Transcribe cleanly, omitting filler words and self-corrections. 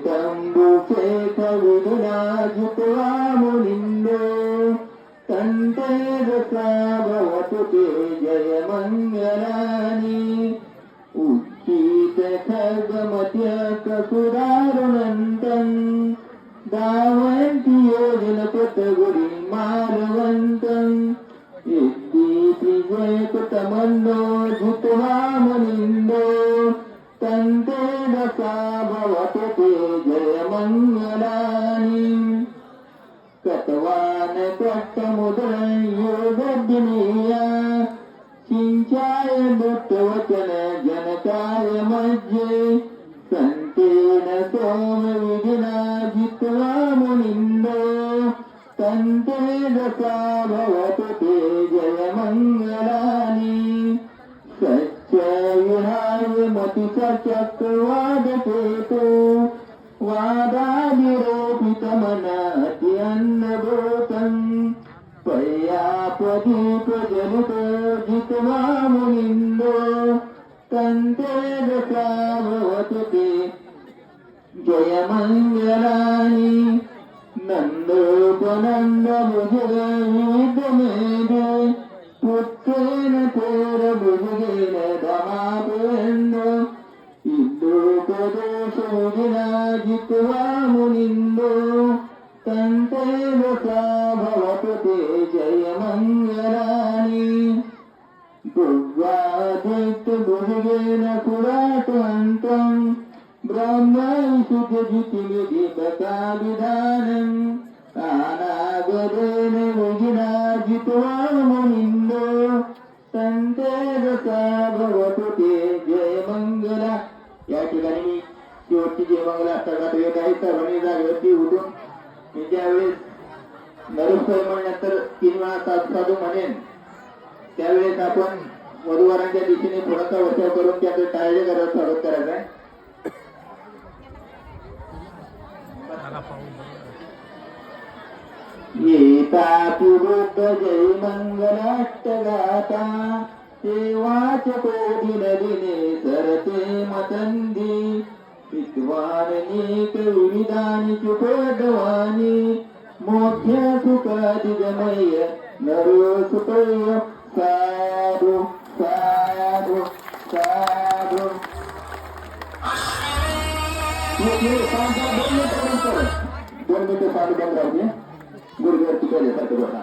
तंबुफेक विघ्नाजित्वा मुनिन्दो तन्तेजसा भवतु ते जयमङ्गलानि खड्गमत्यकसुरारुणन्तम् दावन्ति योजनपतगुरि मालवन्तम् इद्दीप्रिजयकृतमन्नो जित्वा मुनिन्दो तन्तेजसा भवतु ते जयमङ्गलानि कतवान कट्टमुदयोगज्ञेया सिंचाय दुष्टवचन जनकाय मज्जे संतेन सोम विघ्ना जित्वा मुनिन्दो तन्तेजसा भवतु ते जयमङ्गलानि सत्यविहाय मतिचक्रवादकेतो वादानिरोपितमनाति अन्नभूतम् पय्यापदीपजनितो जित्वा मुनिन्दो तन्तेजसा भवतु ते जयमङ्गलानि नन्दोपनन्दभुजगविविधमेधे पुत्रेण थोरभुजगेन धमापयन्नो इन्दोपदेशविघ्ना जित्वा मुनिन्दो तन्तेजसा भवतु ते जयमङ्गलानि भुवादित्यभुजगेन पुरातवन्तम् ब्रह्मैषुध्यजितिमिधिपकाविधानम् अनागदेन विघ्ना जित्वा मुनिन्दो तन्तेजसा भवतु ते जयमङ्गला। या ठिकाणी मी शेवटची जयमंगला असतात येत आहे. सर्वांनी जागेवरती उठून मी त्यावेळेस नरुसय म्हणल्यानंतर 3 वेळा साधू म्हणेन त्यावेळेस आपण वधूवरांच्या दिशेने थोडासा वर्षाव करून त्याचं टाळले करत स्वागत करायचं आहे. येता पुरुष जय मंगलाष्टगाता सेवाच कोदिन दिने सरते मतंदी विद्वाननीक विविधानि चुपडवानी मोक्ष सुखादिगमय नरो सुतय साधु साधु साधु. दोन मिनिटं साधू बंद राहू दे. गुडघ्यावरती केल्यासारखं बघा.